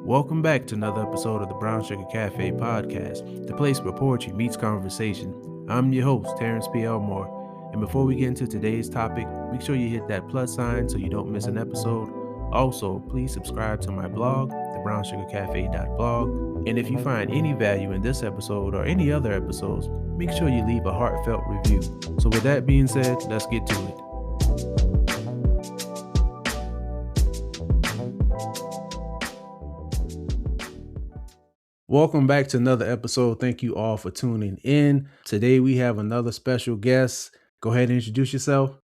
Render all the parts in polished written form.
Welcome back to another episode of the Brown Sugar Cafe podcast, the place where poetry meets conversation. I'm your host, Terrance P. Elmore, and before we get into today's topic, make sure you hit that plus sign so you don't miss an episode. Also, please subscribe to my blog, thebrownssugarcafe.blog, and if you find any value in this episode or any other episodes, make sure you leave a heartfelt review. So with that being said, let's get to it. Welcome back to another episode. Thank you all for tuning in. Today we have another special guest. Go ahead and introduce yourself.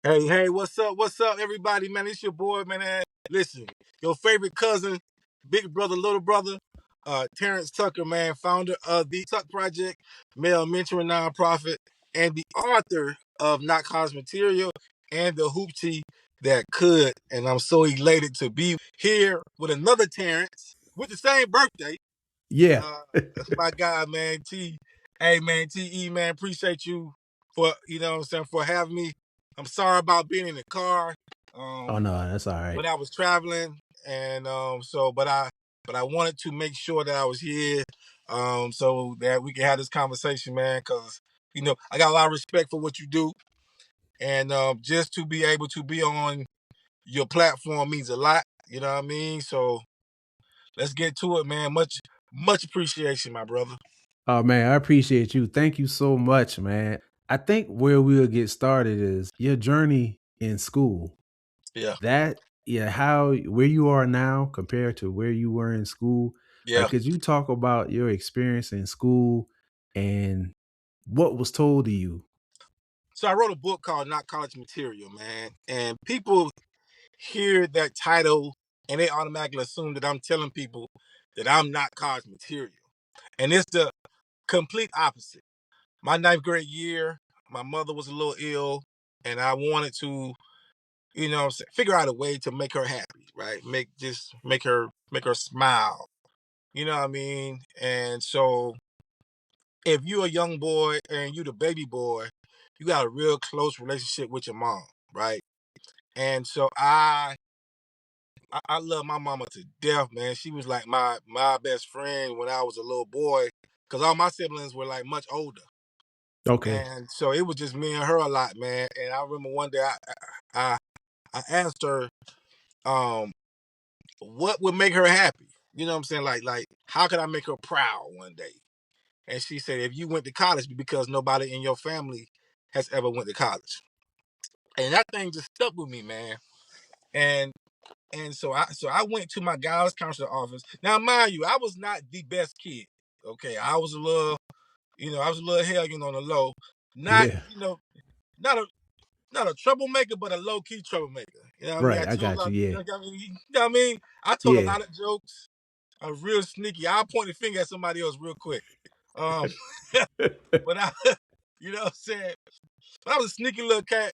Hey, what's up, everybody, man? It's your boy, man. Listen, your favorite cousin, big brother, little brother, Terrance Tucker, man, founder of the T.U.C K Project, male mentoring nonprofit, and the author of Not College Material and the Hoop Tee That Could. And I'm so elated to be here with another Terrance with the same birthday. Yeah. That's my guy, man. Hey, man, T.E., man, appreciate you for, for having me. I'm sorry about being in the car. Oh no, that's all right. But I was traveling, and but I wanted to make sure that I was here, so that we can have this conversation, man. Because I got a lot of respect for what you do, and just to be able to be on your platform means a lot. You know what I mean? So let's get to it, man. Much appreciation, my brother. Oh man, I appreciate you. Thank you so much, man. I think where we'll get started is your journey in school. Yeah. Where you are now compared to where you were in school. Yeah. Like, could you talk about your experience in school and what was told to you? So I wrote a book called Not College Material, man. And people hear that title and they automatically assume that I'm telling people that I'm not college material. And it's the complete opposite. My ninth grade year, my mother was a little ill, and I wanted to, figure out a way to make her happy, right? Make her smile. You know what I mean? And so if you're a young boy and you the baby boy, you got a real close relationship with your mom, right? And so I love my mama to death, man. She was like my best friend when I was a little boy, because all my siblings were like much older. Okay. And so it was just me and her a lot, man. And I remember one day I asked her, what would make her happy? You know what I'm saying? Like how could I make her proud one day? And she said, if you went to college, because nobody in your family has ever went to college. And that thing just stuck with me, man. And so I went to my guidance counselor office. Now, mind you, I was not the best kid. Okay, I was a little hellion on the low. Not not a troublemaker, but a low key troublemaker. You know what I mean? Right, I got you. Yeah. You know what I mean? I told a lot of jokes. I was real sneaky. I'll point the finger at somebody else real quick. But I, you know what I'm saying? But I was a sneaky little cat.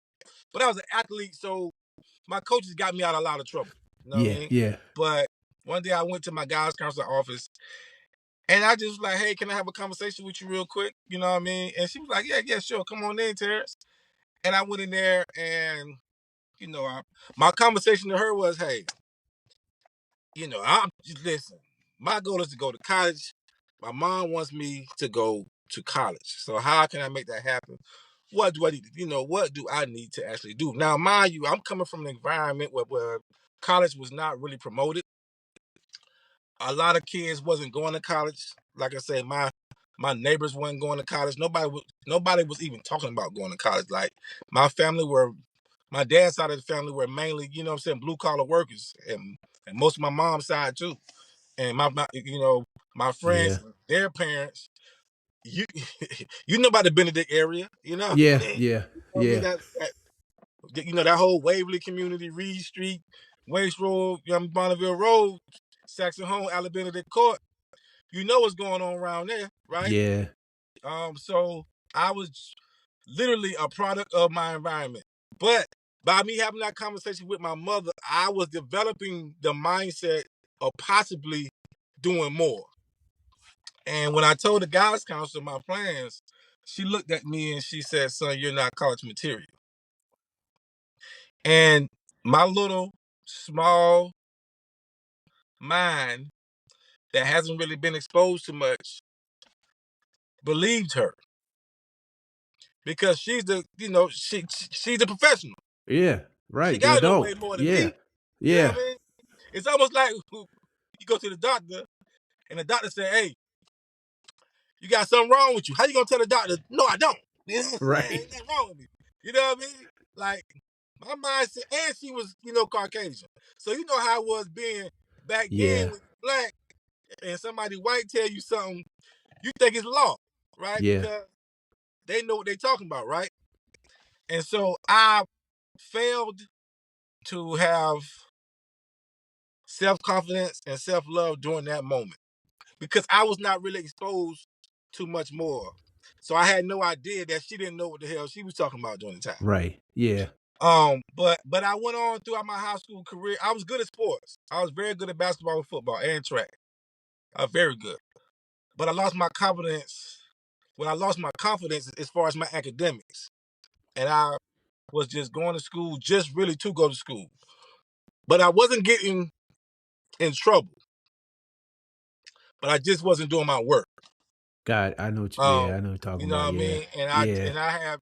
But I was an athlete, so my coaches got me out of a lot of trouble. You know what I mean? Yeah. But one day I went to my guidance counselor office, and I just was like, hey, can I have a conversation with you real quick? You know what I mean? And she was like, yeah, sure. Come on in, Terrance. And I went in there, and, my conversation to her was, hey, listen, my goal is to go to college. My mom wants me to go to college. So how can I make that happen? What do I need to, what do I need to actually do? Now, mind you, I'm coming from an environment where college was not really promoted. A lot of kids wasn't going to college. Like I said, my neighbors weren't going to college. Nobody was even talking about going to college. Like my dad's side of the family were mainly, blue collar workers, and most of my mom's side too. And my friends, their parents, you you know about the Benedict area, Yeah. I mean, that whole Waverly community, Reed Street, Waste Road, Bonneville Road, Saxon Home, Alabama Court. You know what's going on around there, right? Yeah. So I was literally a product of my environment. But by me having that conversation with my mother, I was developing the mindset of possibly doing more. And when I told the guidance counselor my plans, she looked at me and she said, son, you're not college material. And my little small mind that hasn't really been exposed to much believed her because she's the, she's a professional. Yeah. She Right. The got to know way adult. more than Yeah. me. You know Yeah. what I mean? It's almost like you go to the doctor and the doctor say, "Hey, you got something wrong with you." How you gonna tell the doctor, "No, I don't"? You know what I'm saying? Right. Ain't nothing wrong with me. You know what I mean? Like my mindset, and she was, Caucasian. So you know how it was being back then Yeah. when you're black and somebody white tell you something, you think it's law, right? Yeah. Because they know what they're talking about, right? And so I failed to have self-confidence and self-love during that moment because I was not really exposed to much more. So I had no idea that she didn't know what the hell she was talking about during the time. Right. Yeah. But I went on throughout my high school career. I was good at sports. I was very good at basketball and football and track. Very good. But I lost my confidence. When I lost my confidence as far as my academics, and I was just going to school just really to go to school. But I wasn't getting in trouble. But I just wasn't doing my work. God, I know what Um, I know what you're you talking know what about. I Yeah. mean? And Yeah. I had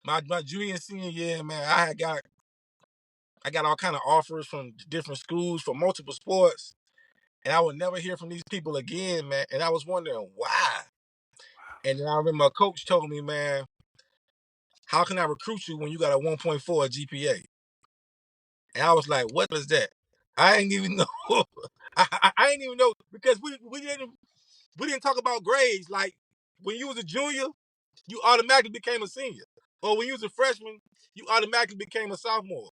my junior and senior year, man, I got all kind of offers from different schools for multiple sports, and I would never hear from these people again, man. And I was wondering why. And then I remember my coach told me, man, how can I recruit you when you got a 1.4 GPA? And I was like, what is that? I didn't even know. I didn't even know because we didn't talk about grades. Like when you was a junior, you automatically became a senior. Or when you was a freshman, you automatically became a sophomore.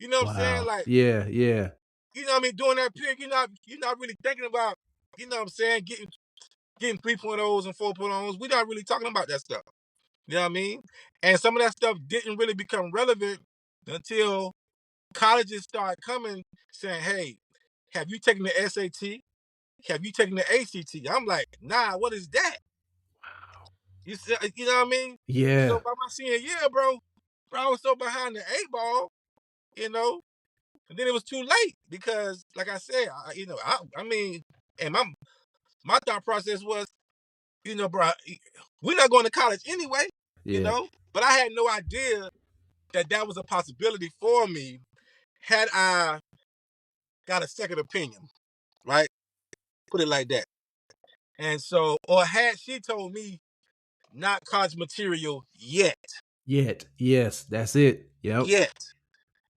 You know what I'm saying? Wow. Like, Yeah. Yeah. you know what I mean? During that period, you're not really thinking about, you know what I'm saying, getting 3.0s and 4.0s. We're not really talking about that stuff. You know what I mean? And some of that stuff didn't really become relevant until colleges started coming saying, hey, have you taken the SAT? Have you taken the ACT? I'm like, nah, what is that? You know what I mean? So Yeah. by my senior year, bro, I was so behind the eight ball, you know, and then it was too late because, like I said, I mean, and my thought process was, bro, we're not going to college anyway, Yeah. but I had no idea that was a possibility for me had I got a second opinion, right? Put it like that. And so, or had she told me not college material yet, Yet. Yes. That's it. Yep. yet.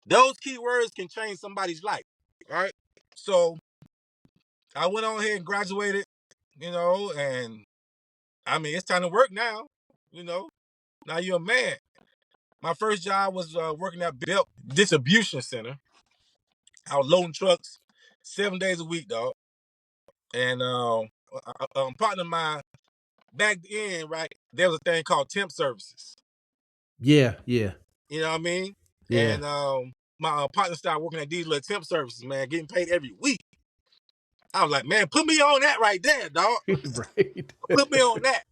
Those key words can change somebody's life, right? So I went on here and graduated, and I mean, it's time to work now, you know. Now you're a man. My first job was working at Belt Distribution Center. I was loading trucks 7 days a week, dog. And a partner of mine, back then, right, there was a thing called temp services. Yeah. Yeah. You know what I mean? Yeah. And my partner started working at these little temp services, man, getting paid every week. I was like, man, put me on that right there, dog. Right. Put me on that.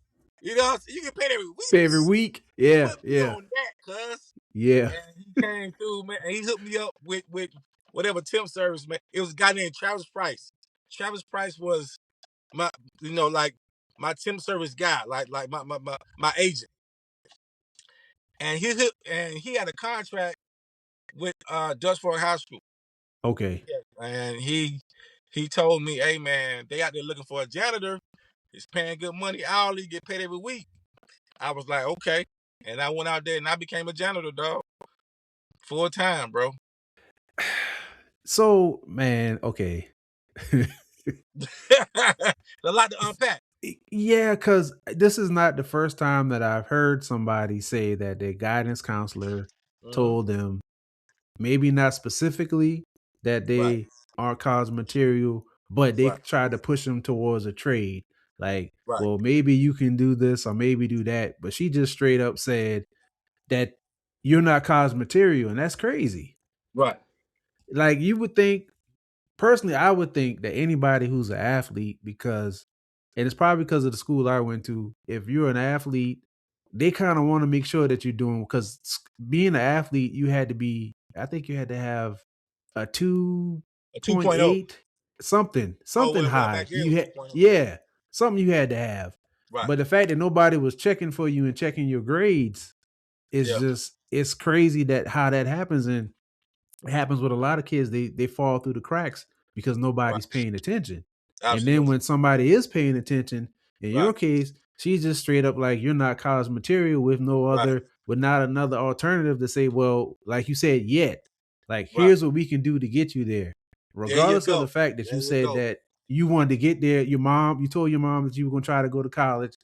You get paid every week. Every week. Yeah. Put me Yeah. on that, cuz. Yeah. And he came through, man, and he hooked me up with whatever temp service, man. It was a guy named Travis Price. Travis Price was my, like my temp service guy, like my agent. And he had a contract with Dutch Fork High School. Okay. And he told me, hey man, they out there looking for a janitor. It's paying good money hourly, get paid every week. I was like, okay. And I went out there and I became a janitor, dog. Full time, bro. So, man, okay. A lot to unpack. Yeah, because this is not the first time that I've heard somebody say that their guidance counselor Mm-hmm. told them, maybe not specifically that Right, they aren't college material, but they right, tried to push them towards a trade. Like, right, well, maybe you can do this or maybe do that. But she just straight up said that you're not college material, and that's crazy. right. Like, you would think, personally, I would think that anybody who's an athlete, because, and it's probably because of the school I went to, if you're an athlete, they kind of want to make sure that you're doing, because being an athlete, you had to be, I think you had to have a A 2.0. 2.8, something Oh, something well, high. back then it You was had 2.0. yeah, something you had to have. Right. But the fact that nobody was checking for you and checking your grades is Yeah. just it's crazy that how that happens. And it happens with a lot of kids. They fall through the cracks because Right. nobody's paying attention. And then Absolutely. when somebody is paying attention, in Right. your case, she's just straight up like you're not college material with no Right. other, with not another alternative to say, well, like you said, yet. Like Right. here's what we can do to get you there. There you Regardless of the go. fact that There you you said go. that you wanted to get there, you told your mom that you were gonna try to go to college.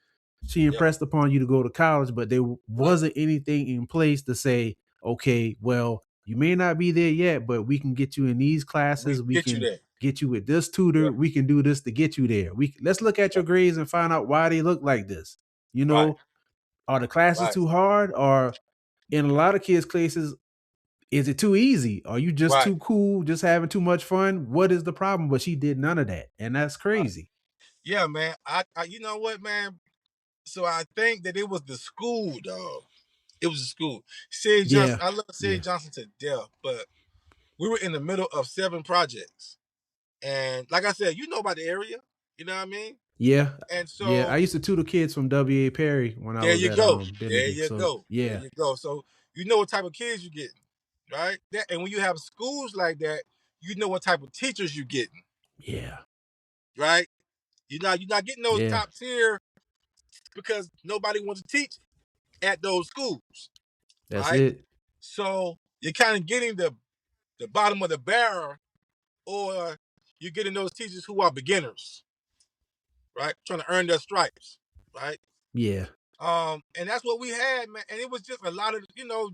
She Yep. impressed upon you to go to college, but there Right. wasn't anything in place to say, okay, well, you may not be there yet, but we can get you in these We classes. We get you can there. get you with this tutor. Yep. We can do this to get you there. Let's look at your Yep. grades and find out why they look like this. You Right. know, are the classes Right. too hard? Or in a lot of kids' cases, is it too easy? Are you just Right. too cool, just having too much fun? What is the problem? But she did none of that. And that's Right. crazy. Yeah, man. You know what, man? So I think that it was the school, dog. It was the school. Sid Johnson. Yeah. I love Yeah. Sid Johnson to death, but we were in the middle of 7 projects, and like I said, you know about the area. You know what I mean? Yeah. And Yeah. I so used to tutor kids from W.A. Perry when I there was you at go. There Benedict. you So go. There yeah. you go. So you know what type of kids you getting, right? And when you have schools like that, you know what type of teachers you getting, Yeah. right? You're not getting those Yeah. top tier because nobody wants to teach at those schools, That's right? it. So you're kind of getting the bottom of the barrel, or you're getting those teachers who are beginners, right? Trying to earn their stripes, right? Yeah. And that's what we had, man. And it was just a lot of,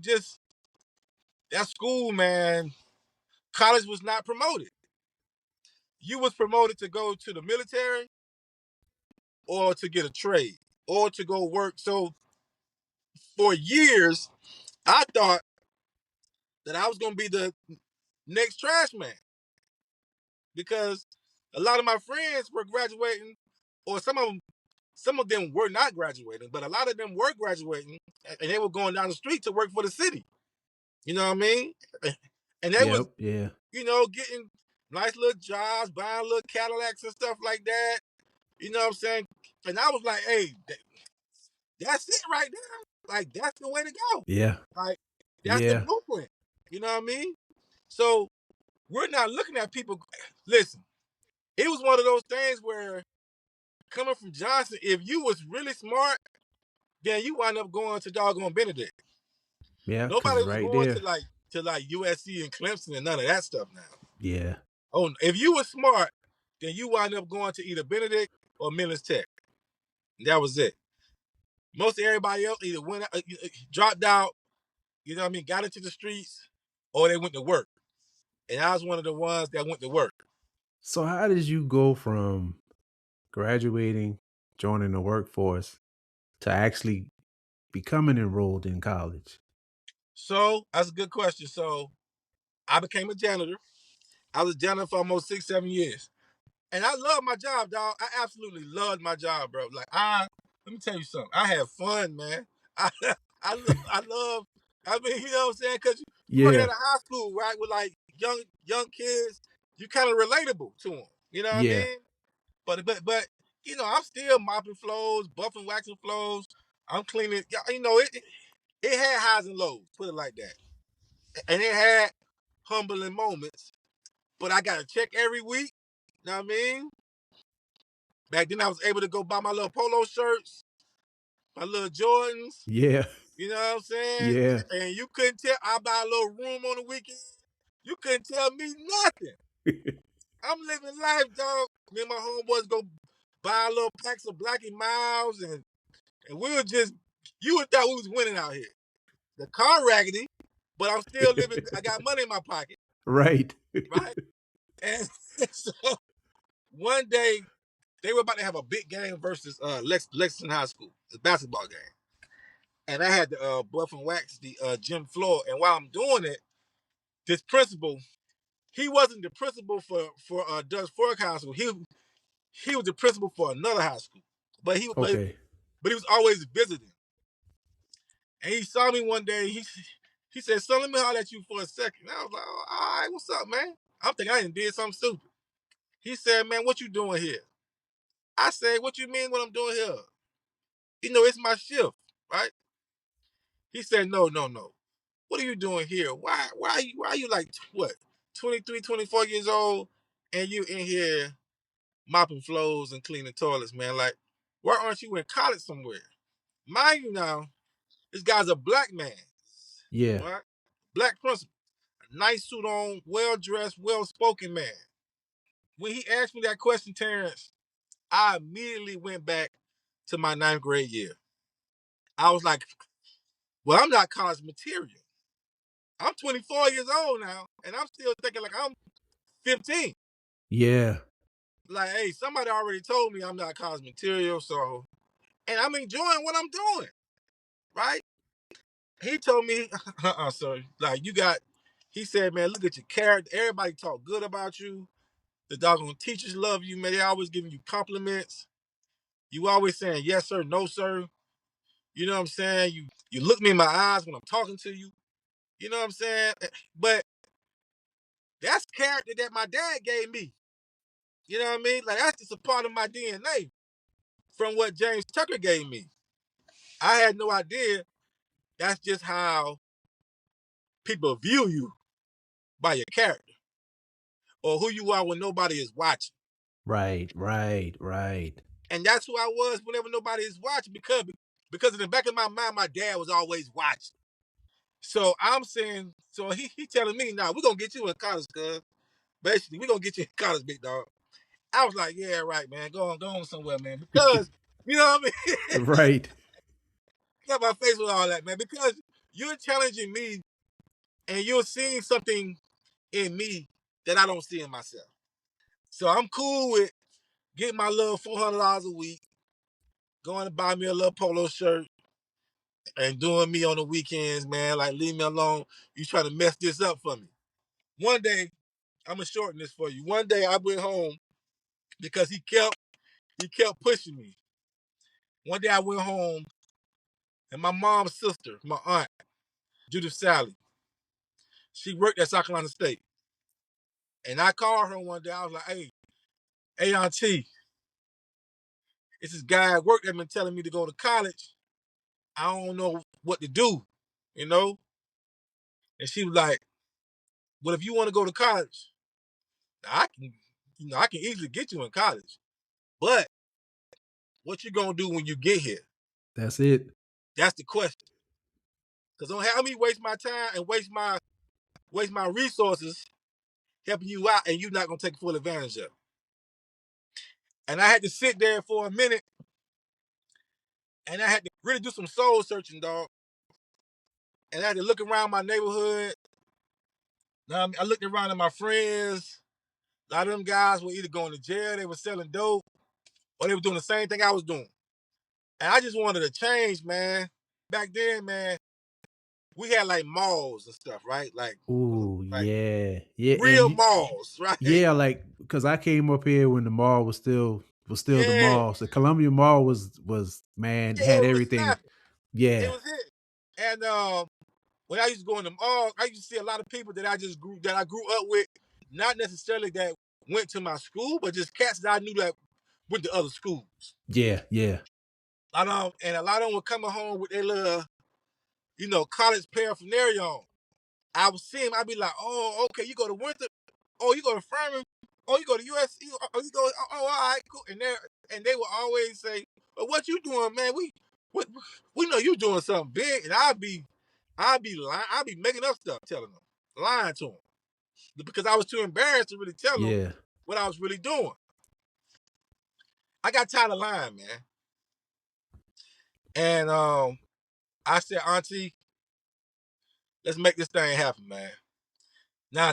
just that school, man. College was not promoted. You was promoted to go to the military or to get a trade or to go work. So for years, I thought that I was gonna be the next trash man because a lot of my friends were graduating, or some of them were not graduating, but a lot of them were graduating, and they were going down the street to work for the city. You know what I mean? And they was, Yep. Yeah. getting nice little jobs, buying little Cadillacs and stuff like that. You know what I'm saying? And I was like, hey, that's it right there. Like, that's the way to go. Yeah. Like, that's the Yeah. blueprint. You know what I mean? So we're not looking at people. Listen, it was one of those things where coming from Johnson, if you was really smart, then you wind up going to doggone Benedict. Yeah. Because Nobody it's was right going there. to like USC and Clemson and none of that stuff now. Yeah. Oh, if you were smart, then you wind up going to either Benedict or Millis Tech. And that was it. Most everybody else either dropped out, you know what I mean, got into the streets, or they went to work. And I was one of the ones that went to work. So how did you go from graduating, joining the workforce, to actually becoming enrolled in college? So that's a good question. So I became a janitor. I was a janitor for almost 6, 7 years. And I love my job, dog. I absolutely loved my job, bro. Like let me tell you something. I had fun, man. I I love. I mean, you know what I'm saying? Because you working at Yeah. a high school, right, with like young kids, you kind of relatable to them. You know what I Yeah. mean? But I'm still mopping floors, buffing, waxing floors. I'm cleaning. It had highs and lows. Put it like that, and it had humbling moments. But I got a check every week. You know what I mean? Back then, I was able to go buy my little polo shirts, my little Jordans. Yeah. You know what I'm saying? Yeah. And you couldn't tell. I buy a little room on the weekend. You couldn't tell me nothing. I'm living life, dog. Me and my homeboys go buy little packs of Blackie Miles, and we were just. You would thought we was winning out here. The car raggedy, but I'm still living. I got money in my pocket, Right. right? And so one day they were about to have a big game versus Lexington High School, the basketball game. And I had to buff and wax the gym floor. And while I'm doing it, this principal, he wasn't the principal for Dutch Fork High School. He was the principal for another high school, but Okay. he was always visiting. And he saw me one day. He said, "Son, let me holler at you for a second." And I was like, "Oh, all right, what's up, man?" I'm thinking I done did something stupid. He said, man, what you doing here? I said, what you mean what I'm doing here? It's my shift, right? He said, no, no, no. What are you doing here? Why are you like, what, 23, 24 years old, and you in here mopping floors and cleaning toilets, man? Like, why aren't you in college somewhere? Mind you now, this guy's a black man, Yeah. right? Black principal, nice suit on, well-dressed, well-spoken man. When he asked me that question, Terrance, I immediately went back to my ninth grade year. I was like, well, I'm not college material. I'm 24 years old now, and I'm still thinking like I'm 15. Yeah. Like, hey, somebody already told me I'm not college material, so, and I'm enjoying what I'm doing, right? He told me, sir, like, he said, man, look at your character. Everybody talk good about you. The doggone teachers love you, man. They always giving you compliments. You always saying yes, sir, no, sir. You know what I'm saying? You look me in my eyes when I'm talking to you. You know what I'm saying? But that's character that my dad gave me. You know what I mean? Like, that's just a part of my DNA from what James Tucker gave me. I had no idea that's just how people view you, by your character or who you are when nobody is watching. Right, right, right. And that's who I was whenever nobody is watching because in the back of my mind, my dad was always watching. So I'm saying, so he telling me, nah, we're going to get you in college, cuz. Basically, we're going to get you in college, big dog. I was like, yeah, right, man. Go on somewhere, man. Because, you know what I mean? Right. Got my face with all that, man. Because you're challenging me and you're seeing something in me that I don't see in myself. So I'm cool with getting my little $400 a week, going to buy me a little polo shirt, and doing me on the weekends, man. Like, leave me alone. You trying to mess this up for me. One day, I'm gonna shorten this for you. One day I went home because he kept pushing me. One day I went home and my mom's sister, my aunt, Judith Sally, she worked at South Carolina State. And I called her one day. I was like, hey, auntie, it's this guy at work that been telling me to go to college. I don't know what to do, you know? And she was like, well, if you want to go to college, I can easily get you in college. But what you gonna do when you get here? That's it. That's the question. Cause don't have me waste my time and waste my resources helping you out, and you not gonna take full advantage of it. And I had to sit there for a minute, and I had to really do some soul searching, dog. And I had to look around my neighborhood. I looked around at my friends. A lot of them guys were either going to jail, they were selling dope, or they were doing the same thing I was doing. And I just wanted to change, man. Back then, man, we had like malls and stuff, right? Ooh, Like yeah. Yeah, real malls, right? yeah, like, because I came up here when the mall was still the Yeah, mall. So Columbia Mall was man, yeah, had it was everything. snapping. It Yeah. was it. And when I used to go in the mall, I used to see a lot of people that I grew up with, not necessarily that went to my school, but just cats that I knew that went to other schools. Yeah, yeah. And a lot of them were coming home with their little, college paraphernalia on. I would see him. I'd be like, oh, okay, you go to Winter. Oh, you go to Furman. Oh, you go to USC. Oh, you go. Oh, all right, cool. And they would always say, well, what you doing, man? We know you doing something big. And I'd be lying. I'd be making up stuff, telling them, lying to them, because I was too embarrassed to really tell them Yeah. what I was really doing. I got tired of lying, man. And I said, Auntie, let's make this thing happen, man. Now,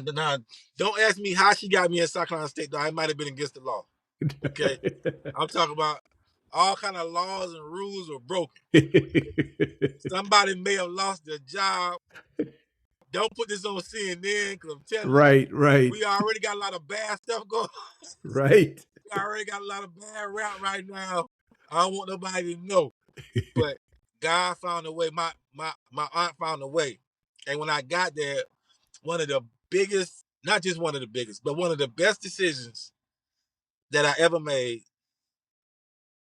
don't ask me how she got me in South Carolina State, though. It might have been against the law. Okay, I'm talking about all kind of laws and rules were broken. Somebody may have lost their job. Don't put this on CNN, because I'm telling you, Right, right, we already got a lot of bad stuff going. right. We already got a lot of bad rap right now. I don't want nobody to know. But God found a way. My aunt found a way. And when I got there, one of the biggest, not just one of the biggest, but one of the best decisions that I ever made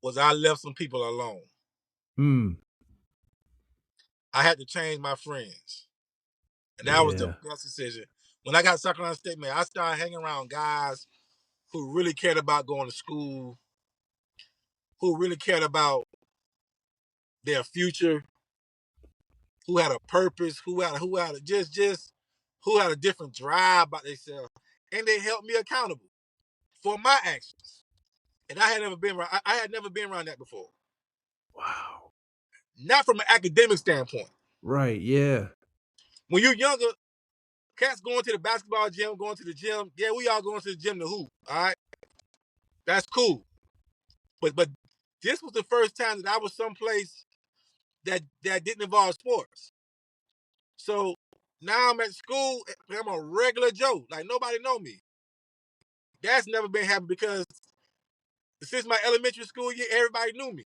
was I left some people alone. I had to change my friends. And that was the Yeah. best decision. When I got South Carolina State, man, I started hanging around guys who really cared about going to school, who really cared about their future, who had a purpose, who had a different drive about themselves, and they helped me accountable for my actions. And I had never been around. I had never been around that before. Wow. Not from an academic standpoint. Right. Yeah. When you're younger, cats going to the basketball gym, going to the gym. Yeah, we all going to the gym to hoop. All right, that's cool. But this was the first time that I was someplace that didn't involve sports. So now I'm at school. I'm a regular Joe. Like nobody know me. That's never been happening because since my elementary school year, everybody knew me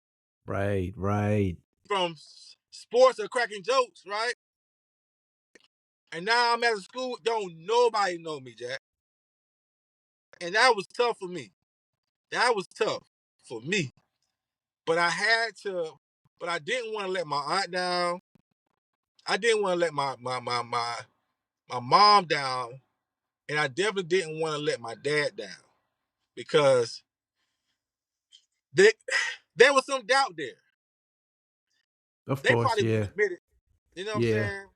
Right. Right. from sports or cracking jokes, right? And now I'm at a school, don't nobody know me, Jack. And that was tough for me. That was tough for me. But I had to, but I didn't want to let my aunt down. I didn't want to let my mom down. And I definitely didn't want to let my dad down because they, there was some doubt there. Of They course. probably wouldn't Yeah. admit it. You know what I'm Yeah. saying?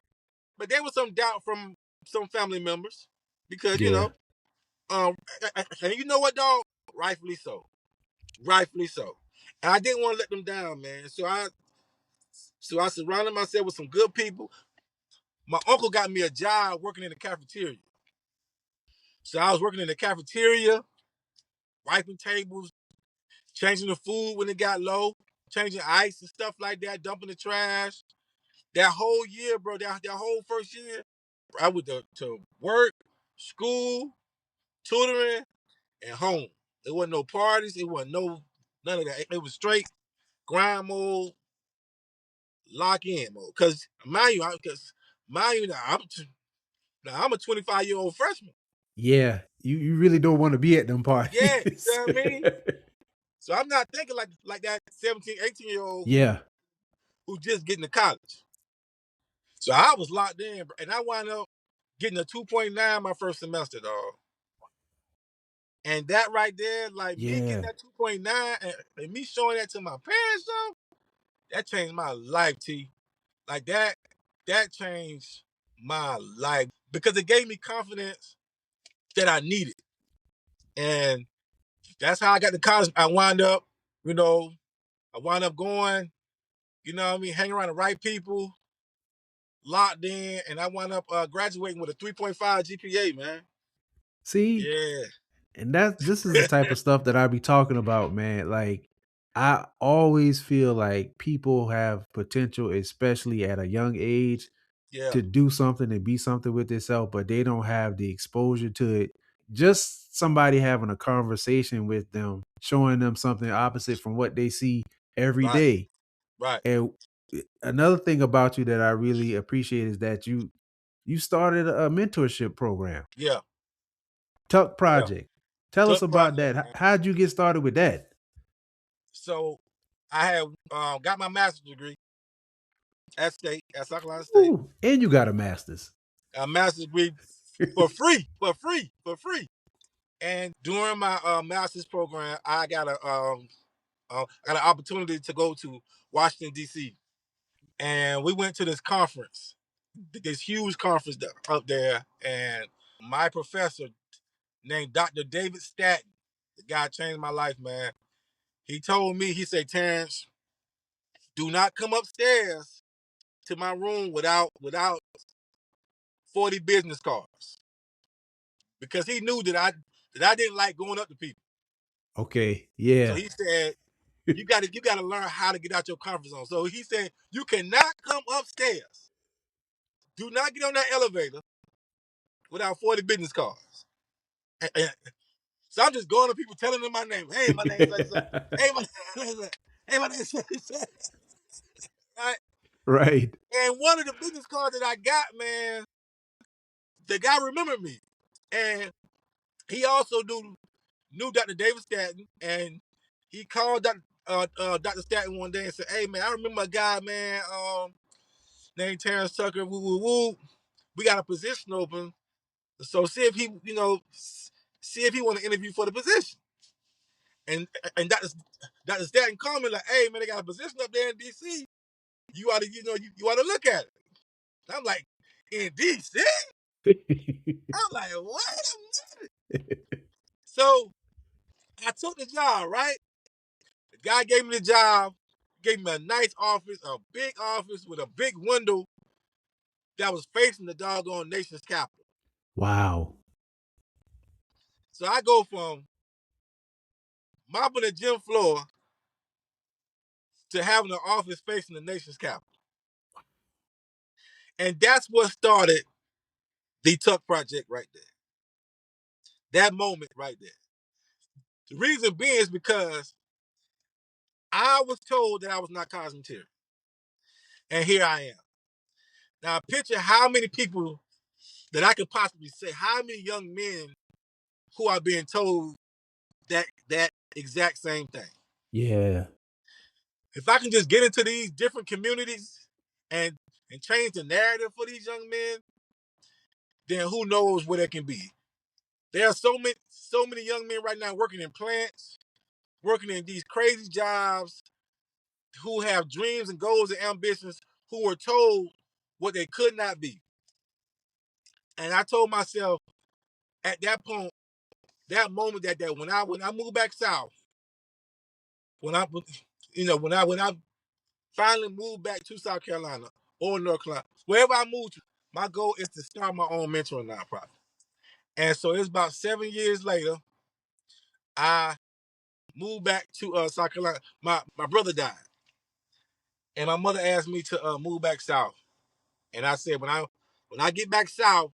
But there was some doubt from some family members because, Yeah. um, and you know what, dog? Rightfully so. Rightfully so. And I didn't want to let them down, man. So I surrounded myself with some good people. My uncle got me a job working in the cafeteria. So I was working in the cafeteria, wiping tables, changing the food when it got low, changing ice and stuff like that, dumping the trash. That whole year, bro, that whole first year, I went to work, school, tutoring, and home. There wasn't no parties. It wasn't none of that. It was straight grind mode, lock in mode. Cause mind you, now I'm a 25-year-old freshman. Yeah. You really don't want to be at them Yeah, you parties. know what I mean? So I'm not thinking like that 17, 18-year-old Yeah. who just getting to college. So I was locked in, and I wound up getting a 2.9 my first semester, dog. And that right there, like me getting Yeah. that 2.9 and me showing that to my parents, though, that changed my life, T. Like that changed my life because it gave me confidence that I needed. And that's how I got to college. You know, I wound up going, you know what I mean, hanging around the right people, locked in, and I wound up graduating with a 3.5 GPA, man. See, Yeah, and this is the type of stuff that I be talking about, man. Like I always feel like people have potential, especially at a young age, yeah, to do something and be something with themselves, but they don't have the exposure to it. Just somebody having a conversation with them, showing them something opposite from what they see every right, day. right. And another thing about you that I really appreciate is that you started a mentorship program, Yeah, Tuck yeah. Project. Tell us Tough about project, that. man. How'd you get started with that? So I had got my master's degree at South Carolina State. Ooh, and you got a master's. A master's degree for free. And during my master's program, I got an opportunity to go to Washington D.C. and we went to this conference, this huge conference up there, and my professor named Dr. David Statton, the guy changed my life, man. He told me, he said, Terrance, do not come upstairs to my room without 40 business cards. Because he knew that I didn't like going up to people. Okay, So yeah. he said, you gotta learn how to get out your comfort zone. So he said, you cannot come upstairs. Do not get on that elevator without 40 business cards. And so I'm just going to people telling them my name. Hey, my name's such and such. Hey, my hey, my name's such and such. Right? Right. And one of the business cards that I got, man, the guy remembered me. And he also knew knew Dr. David Stanton, and he called Dr. Stanton one day and said, "Hey man, I remember a guy, man, named Terrance Tucker. Woo woo woo. We got a position open, so see if he want to interview for the position." And and Dr. Stanton called me like, "Hey man, they got a position up there in D.C. You ought to you ought to look at it." And I'm like, "In D.C.?" I'm like, "What?" So I took the job, right? The guy gave me the job, gave me a nice office, a big office with a big window that was facing the doggone nation's capital. Wow. So I go from mopping the gym floor to having an office facing the nation's capital. And that's what started the T.U.C Project right there. That moment right there. The reason being is because I was told that I was not college material. And here I am. Now picture how many people that I could possibly say, how many young men who are being told that exact same thing. Yeah. If I can just get into these different communities and change the narrative for these young men, then who knows where they can be. There are so many young men right now working in plants, working in these crazy jobs, who have dreams and goals and ambitions, who were told what they could not be. And I told myself at that point, that moment, that when I moved back south, when I when I finally moved back to South Carolina or North Carolina, wherever I moved to, my goal is to start my own mentoring nonprofit. And so it's about 7 years later, I moved back to South Carolina. My brother died, and my mother asked me to move back south. And I said, when I get back south,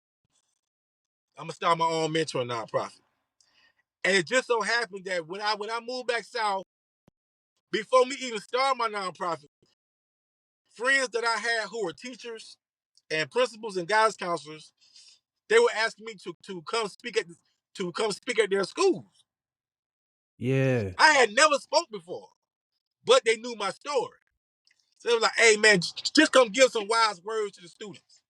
I'm gonna start my own mentoring nonprofit. And it just so happened that when I moved back south, before me even start my nonprofit, friends that I had who were teachers and principals and guidance counselors, they were asking me to come speak at their schools. Yeah. I had never spoke before, but they knew my story. So they were like, "Hey man, just come give some wise words to the students."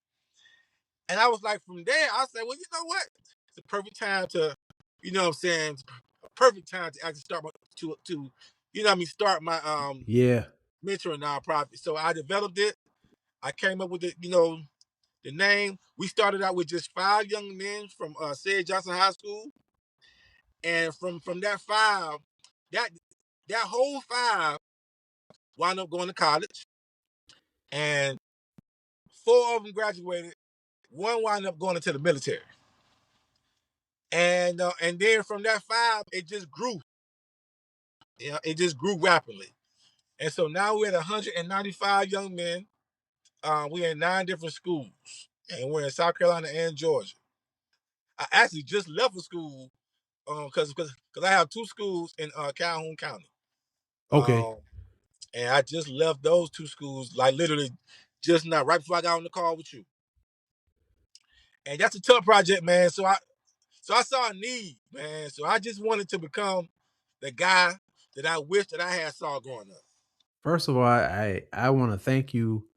And I was like, from there, I said, "Well, you know what? It's a perfect time to, you know what I'm saying, it's a perfect time to actually start you know what I mean, start my Yeah. mentoring nonprofit." So I developed it. I came up with the name. We started out with just 5 young men from Sid Johnson High School. And from that 5, that that whole 5 wound up going to college. And 4 of them graduated. One wound up going into the military. And then from that 5, it just grew. You know, it just grew rapidly. And so now we're at 195 young men. We're in 9 different schools, and we're in South Carolina and Georgia. I actually just left a school because I have 2 schools in Calhoun County. Okay. Um, and I just left those 2 schools like literally just now, right before I got on the call with you. And that's a tough project, man. So I saw a need, man. So I just wanted to become the guy that I wish that I had saw growing up. First of all, I want to thank you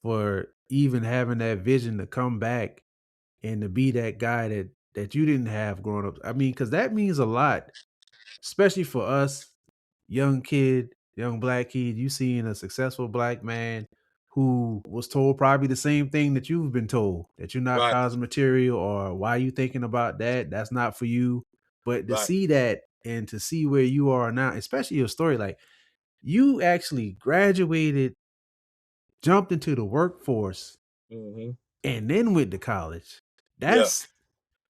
for even having that vision to come back and to be that guy that you didn't have growing up. I mean, because that means a lot, especially for us, young black kid. You seeing a successful black man who was told probably the same thing that you've been told, that you're not Right, college material, or why you thinking about that? That's not for you. But to right. see that and to see where you are now, especially your story, like you actually graduated, jumped into the workforce, Hmm. and then went to college. Yeah, That's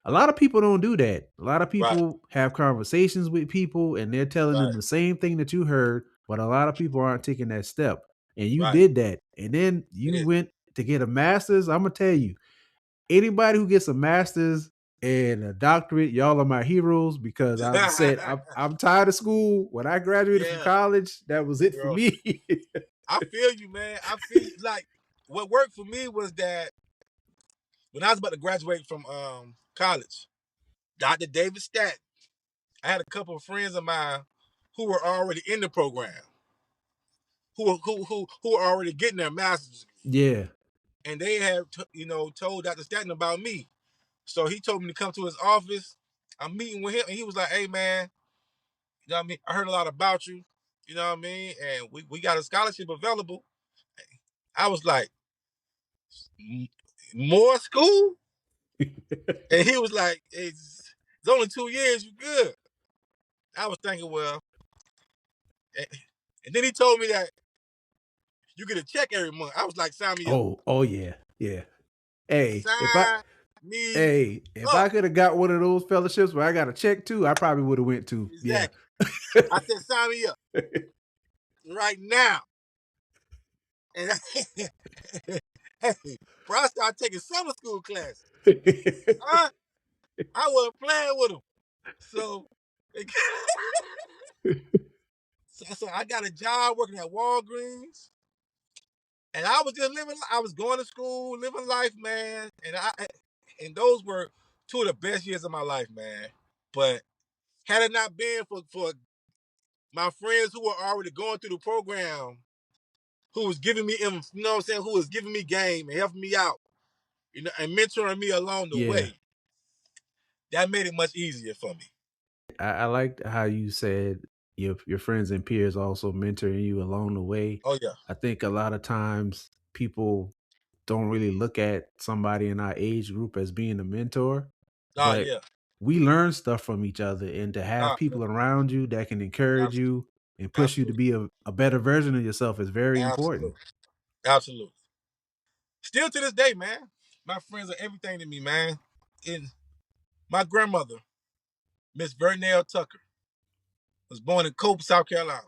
a lot of people don't do that. A lot of right, people have conversations with people and they're telling them right. the same thing that you heard, but a lot of people aren't taking that step. And you Right. did that. And then It you is. went to get a master's. I'm gonna tell you, anybody who gets a master's and a doctorate, y'all are my heroes because I've said I'm tired of school. When I graduated from Yeah, college, that was it for bro. me. I feel you, man. I feel you. Like what worked for me was that when I was about to graduate from college, Dr. David Stat I had a couple of friends of mine who were already in the program, who were already getting their master's degree. Yeah. And they had, told Dr. Stanton about me. So he told me to come to his office. I'm meeting with him, and he was like, "Hey, man, you know what I mean? I heard a lot about you. You know what I mean? And we got a scholarship available." I was like, "More school?" And he was like, "It's only 2 years. You good?" I was thinking, well, and then he told me that you get a check every month. I was like, "Sign me up. Oh yeah. Yeah. Hey, Sign me if I up." could have got one of those fellowships where I got a check too, I probably would have went too. Yeah. Exactly. I said, "Sign me up right now." And hey, bro, I started taking summer school classes. Huh? I wasn't playing with them. So, so I got a job working at Walgreens, and I was just living. I was going to school, living life, man. And those were two of the best years of my life, man. But had it not been for my friends who were already going through the program, who was giving me, what I'm saying, who was giving me game and helping me out, and mentoring me along the Yeah. way, that made it much easier for me. I liked how you said your friends and peers also mentoring you along the way. Oh yeah. I think a lot of times people don't really look at somebody in our age group as being a mentor, Oh but yeah. we learn stuff from each other, and to have Oh, people around you that can encourage absolutely. you and push you to Absolutely. be a better version of yourself is very important. Absolutely. Absolutely. Still to this day, man, my friends are everything to me, man. And my grandmother, Miss Vernell Tucker, was born in Cope, South Carolina.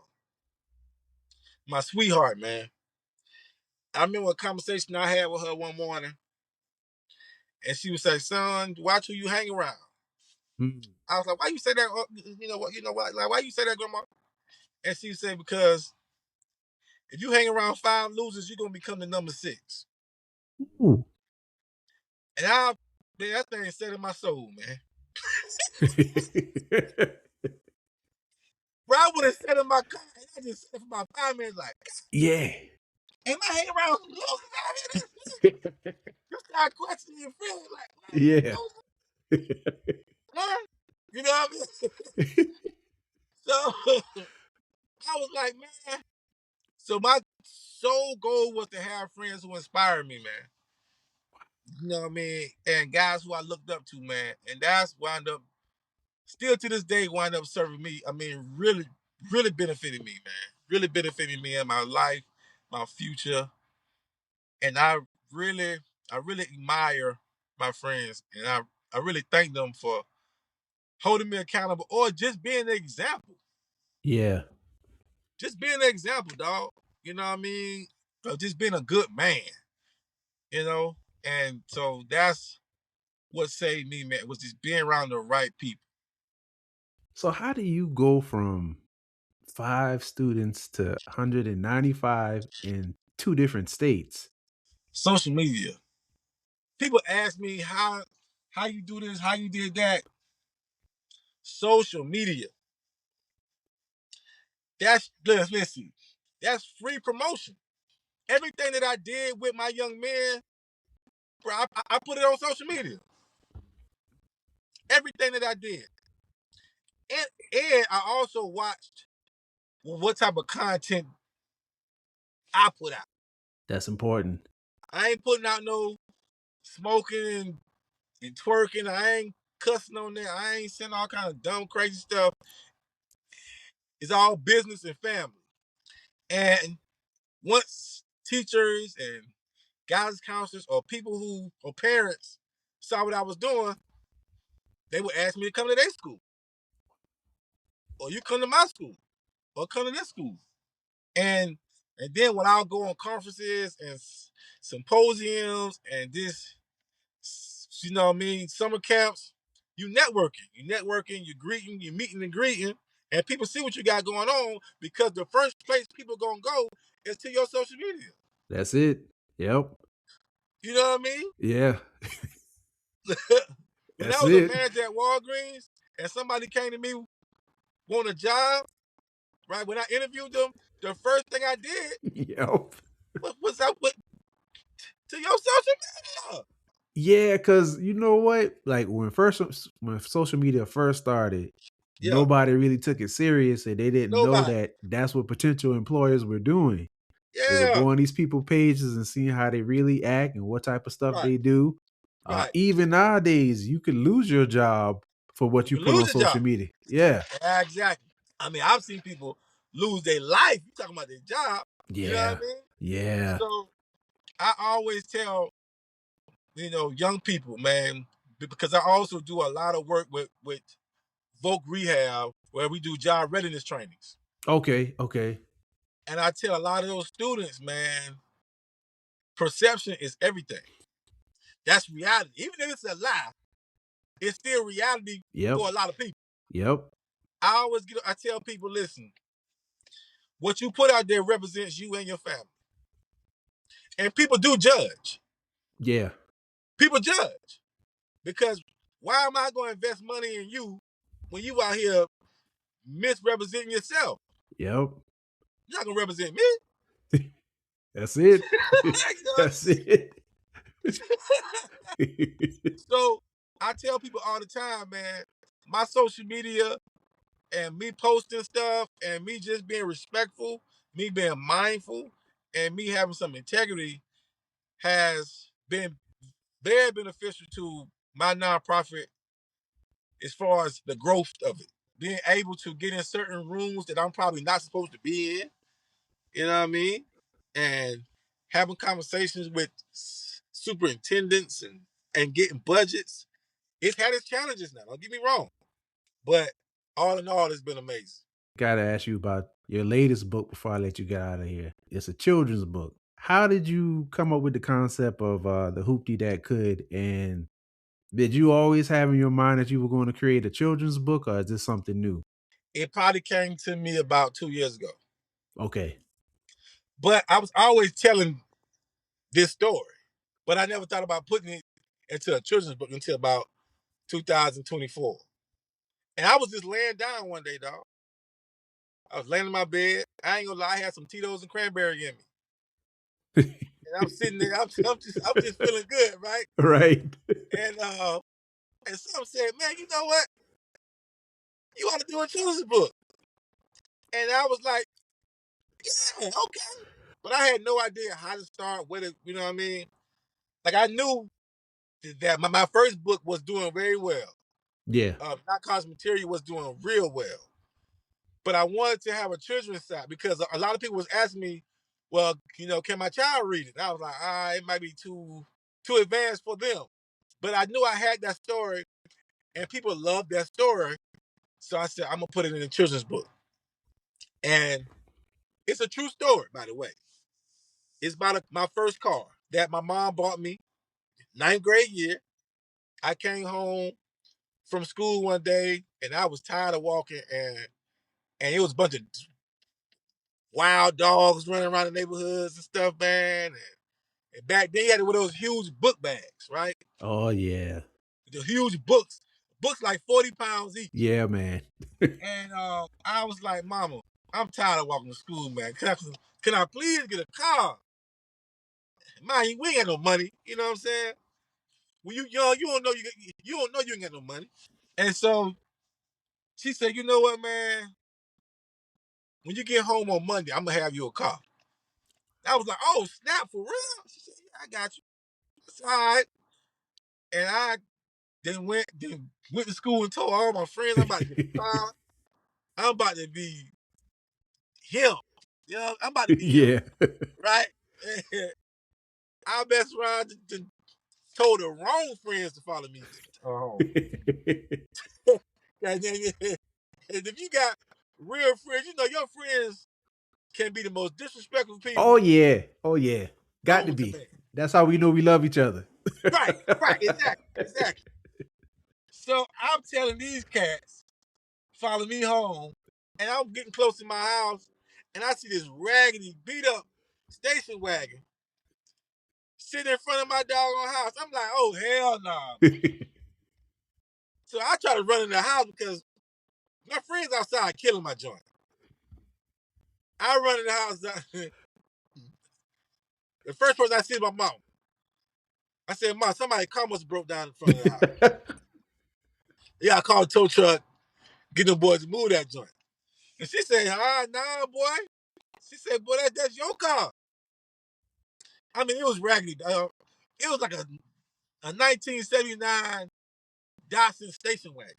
My sweetheart, man. I remember a conversation I had with her one morning, and she would say, "Son, watch who you hang around." Mm. I was like, "Why you say that? You know what? You know what? Like, why you say that, Grandma?" And she said, "Because if you hang around five losers, you're gonna become the number six." Ooh. And man, that thing set in my soul, man. Bro, I would have sat in my car and I just said for my 5 minutes, like, Yeah. am I hanging around some losers out here? You start questioning your feelings, like, what? Yeah. Losers? Huh? You know what I mean? So I was like, man. So my sole goal was to have friends who inspired me, man. You know what I mean? And guys who I looked up to, man. And that's wound up, still to this day, wind up serving me. I mean, really, really benefiting me, man. Really benefiting me in my life, my future. And really, I really admire my friends. And I really thank them for holding me accountable or just being an example. Yeah. Just being an example, dog. You know what I mean? Of just being a good man, you know? And so that's what saved me, man, was just being around the right people. So how do you go from 5 students to 195 in 2 different states? Social media. People ask me how you do this, how you did that. Social media. Listen, that's free promotion. Everything that I did with my young men, bro, I put it on social media. Everything that I did. And I also watched what type of content I put out. That's important. I ain't putting out no smoking and twerking. I ain't cussing on there. I ain't saying all kind of dumb, crazy stuff. It's all business and family. And once teachers and guidance counselors or people who or parents saw what I was doing, they would ask me to come to their school. Or you come to my school. Or come to this school. And then when I'll go on conferences and symposiums and this, you know what I mean, summer camps, you greeting, you meeting and greeting, and people see what you got going on because the first place people gonna go is to your social media. That's it. Yep. You know what I mean? Yeah. When I That's was a it. manager at Walgreens and somebody came to me want a job, right? When I interviewed them, the first thing I did Yep. was I went to your social media. Yeah, because you know what? Like when social media first started, Yeah, nobody really took it serious, and they didn't know nobody. that that's what potential employers were doing. They were Yeah, going these people pages and seeing how they really act and what type of stuff right, they do. right. Even nowadays, you could lose your job for what You you can put on lose a social job. media. Yeah, Yeah, exactly. I mean, I've seen people lose their life. You talking about their job? You know what yeah, I mean? yeah. So I always tell young people, man, because I also do a lot of work with Voc Rehab where we do job readiness trainings, Okay, okay. and I tell a lot of those students, man, perception is everything. That's reality. Even if it's a lie, it's still reality Yep, for a lot of people. yep, I tell people, listen, what you put out there represents you and your family. And people do judge. yeah, People judge. Because why am I going to invest money in you when you out here misrepresenting yourself? yep. You're not going to represent me. That's it. You know what That's it. I mean? So I tell people all the time, man, my social media and me posting stuff and me just being respectful, me being mindful, and me having some integrity has been very beneficial to my nonprofit as far as the growth of it. Being able to get in certain rooms that I'm probably not supposed to be in, you know what I mean? And having conversations with superintendents and getting budgets. It's had its challenges now, don't get me wrong. But all in all, it's been amazing. Gotta ask you about your latest book before I let you get out of here. It's a children's book. How did you come up with the concept of the hoopty that could? And did you always have in your mind that you were going to create a children's book, or is this something new? It probably came to me about 2 years ago. Okay. But I was always telling this story. But I never thought about putting it into a children's book until about 2024. And I was just laying down one day, dog. I was laying in my bed. I ain't gonna lie, I had some Tito's and cranberry in me. And I'm sitting there, I'm just feeling good, right? Right. And some said, man, you know what? You ought to do a children's book. And I was like, yeah, okay. But I had no idea how to start, where to, you know what I mean? Like I knew that my first book was doing very well. Yeah. Not Cause Material was doing real well. But I wanted to have a children's side because a lot of people was asking me, well, can my child read it? And I was like, it might be too advanced for them. But I knew I had that story and people loved that story. So I said, I'm gonna put it in a children's book. And it's a true story, by the way. It's about my first car that my mom bought me, ninth grade year. I came home from school one day and I was tired of walking and it was a bunch of wild dogs running around the neighborhoods and stuff, man. And back then you had one of those huge book bags, right? Oh yeah. The huge books like 40 pounds each. Yeah, man. And I was like, Mama, I'm tired of walking to school, man. Can I please get a car? Man, we ain't got no money. You know what I'm saying? When you young, you don't know you ain't got no money. And so she said, you know what, man? When you get home on Monday, I'm gonna have you a car. I was like, oh snap, for real? She said, yeah, I got you. That's all right. And I then went to school and told all my friends I'm about to get a car. I'm about to be him. I'm about to be him, Yeah. right? I best around told the wrong friends to follow me home. And if you got real friends, your friends can be the most disrespectful Oh people yeah. Oh yeah. Got to known to be. man. That's how we know we love each other. Right, right, exactly. So I'm telling these cats, follow me home, and I'm getting close to my house, and I see this raggedy, beat up station wagon sitting in front of my doggone house. I'm like, oh hell no, nah, man. So I try to run in the house because My friends outside killing my joint. I run in the house. The first person I see is my mom. I said, Mom, somebody car must have broke down in front of the house. Yeah, I called a tow truck, get them boys to move that joint. And she said, nah, boy. She said, boy, that's your car. I mean, it was raggedy. It was like a 1979 Datsun station wagon.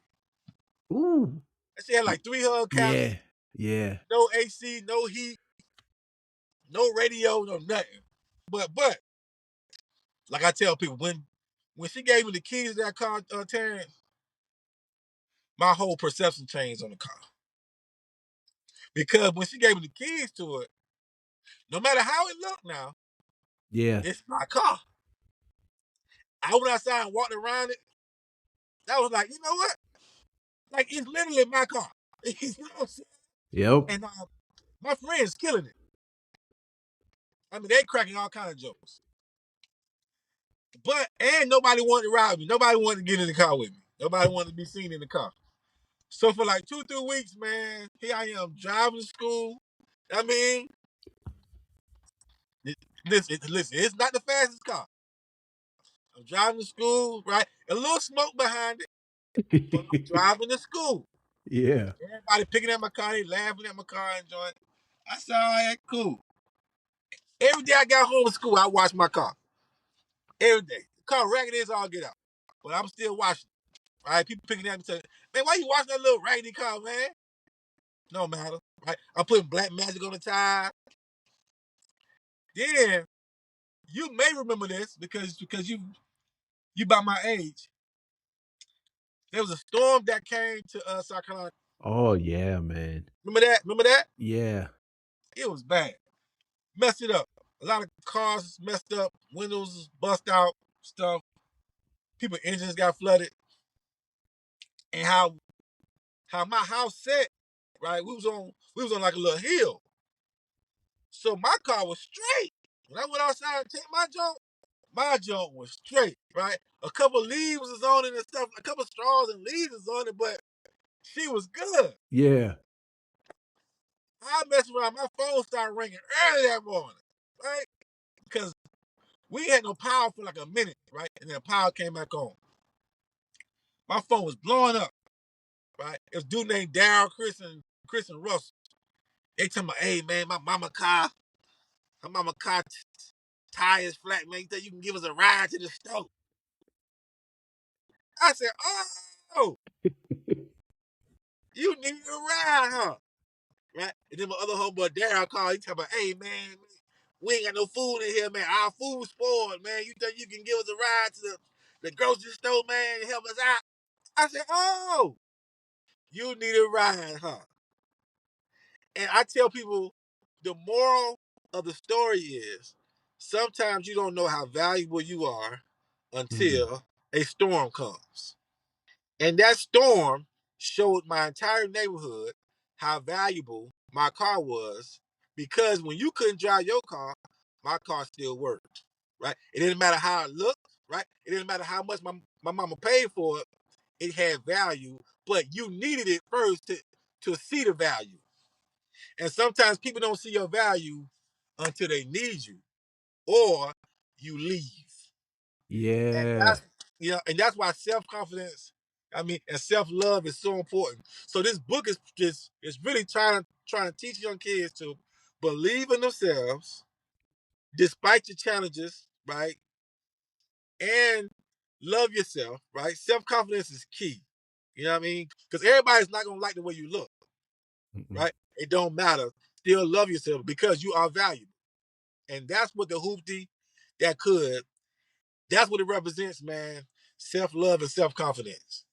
Ooh. And she had like 3 hubcaps, Yeah. Yeah. no AC, no heat, no radio, no nothing. But like I tell people, when she gave me the keys to that car, Terrance, my whole perception changed on the car. Because when she gave me the keys to it, no matter how it looked now, Yeah. it's my car. I went outside and walked around it. That was like, you know what? Like, it's literally my car. You know what I'm saying? Yep. And my friends killing it. I mean, they cracking all kind of jokes. And nobody wanted to ride with me. Nobody wanted to get in the car with me. Nobody wanted to be seen in the car. So for like 2-3 weeks, man, here I am driving to school. I mean, listen, it's not the fastest car. I'm driving to school, right? A little smoke behind it, but I'm driving to school. Yeah. Everybody picking at my car, they laughing at my car, enjoying. I said, all right, cool. Every day I got home from school, I watched my car. Every day. The car raggedy as all get out. But I'm still watching. Right? People picking at me saying, man, why you watching that little raggedy car, man? No matter. Right? I'm putting black magic on the tire. Then you may remember this because you by my age. There was a storm that came to South Carolina. Oh yeah, man. Remember that? Remember that? Yeah. It was bad. Messed it up. A lot of cars messed up, windows bust out, stuff. People engines got flooded. And how my house set, right? We was on like a little hill. So my car was straight. When I went outside and checked my junk was straight, right? A couple leaves was on it and stuff, a couple straws and leaves was on it, but she was good. Yeah. I messed around, my phone started ringing early that morning, right? Because we had no power for like a minute, right? And then power came back on. My phone was blowing up, right? It was a dude named Daryl, Chris and Russell. They tell me, hey man, her mama car tires flat, man. You think you can give us a ride to the store? I said, oh, you need a ride, huh? Right? And then my other homeboy Daryl called. He talking about, hey man, we ain't got no food in here, man. Our food spoiled, man. You think you can give us a ride to the grocery store, man, and help us out? I said, oh, you need a ride, huh? And I tell people the moral of the story is sometimes you don't know how valuable you are Mm. until a storm comes. And that storm showed my entire neighborhood how valuable my car was because when you couldn't drive your car, my car still worked. Right? It didn't matter how it looked, right? It didn't matter how much my mama paid for it, it had value, but you needed it first to see the value. And sometimes people don't see your value until they need you or you leave. And Yeah. and that's why self-confidence, I mean, and self-love is so important. So this book is really trying to teach young kids to believe in themselves despite your challenges, right? And love yourself, right? Self-confidence is key. You know what I mean? Because everybody's not gonna like the way you look, Mm-mm. right? It don't matter. Still love yourself because you are valuable. And that's what the hoopty that could, that's what it represents, man. Self-love and self-confidence.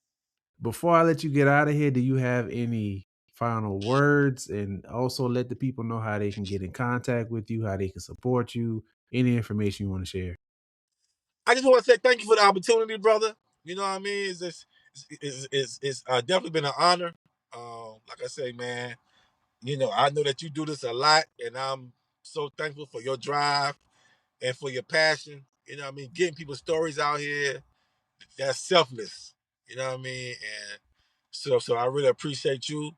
Before I let you get out of here, do you have any final words, and also let the people know how they can get in contact with you, how they can support you, any information you want to share? I just want to say thank you for the opportunity, brother. You know what I mean? It's definitely been an honor. Like I say, man, I know that you do this a lot, and I'm so thankful for your drive and for your passion. You know what I mean? Getting people stories out here that's selfless. You know what I mean? And So I really appreciate you.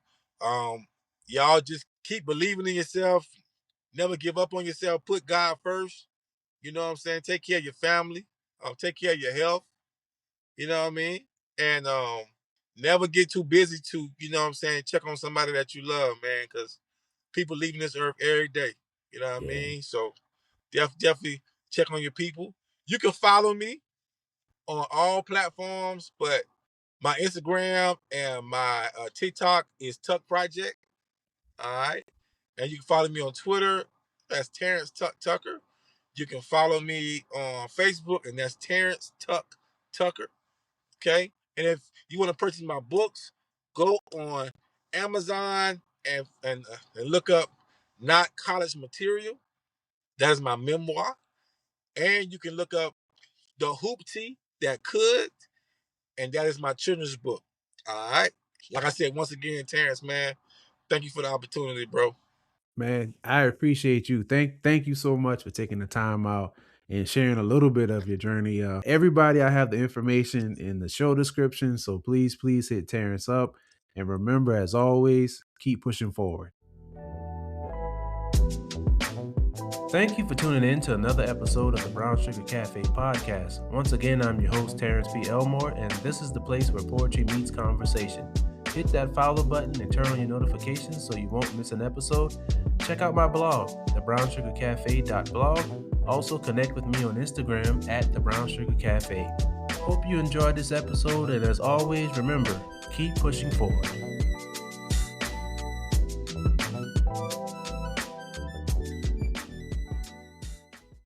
Y'all just keep believing in yourself. Never give up on yourself. Put God first. You know what I'm saying? Take care of your family. Take care of your health. You know what I mean? And never get too busy to, you know what I'm saying, check on somebody that you love, man, because people leaving this earth every day. You know what I mean? So definitely check on your people. You can follow me on all platforms, but my Instagram and my TikTok is T.U.C Project. All right. And you can follow me on Twitter. That's Terrance Tucker. You can follow me on Facebook, and that's Terrance Tucker. Okay. And if you want to purchase my books, go on Amazon and look up Not College Material. That is my memoir. And you can look up The Hoopty That Could, and that is my children's book. All right. Like I said, once again, Terrance, man, thank you for the opportunity, bro. Man, I appreciate you. Thank you so much for taking the time out and sharing a little bit of your journey. Everybody, I have the information in the show description, so please hit Terrance up. And remember, as always, keep pushing forward. Thank you for tuning in to another episode of the Brown Sugar Cafe podcast. Once again, I'm your host, Terrance P. Elmore, and this is the place where poetry meets conversation. Hit that follow button and turn on your notifications so you won't miss an episode. Check out my blog, thebrownsugarcafe.blog. Also connect with me on Instagram at thebrownsugarcafe. Hope you enjoyed this episode, and as always, remember, keep pushing forward.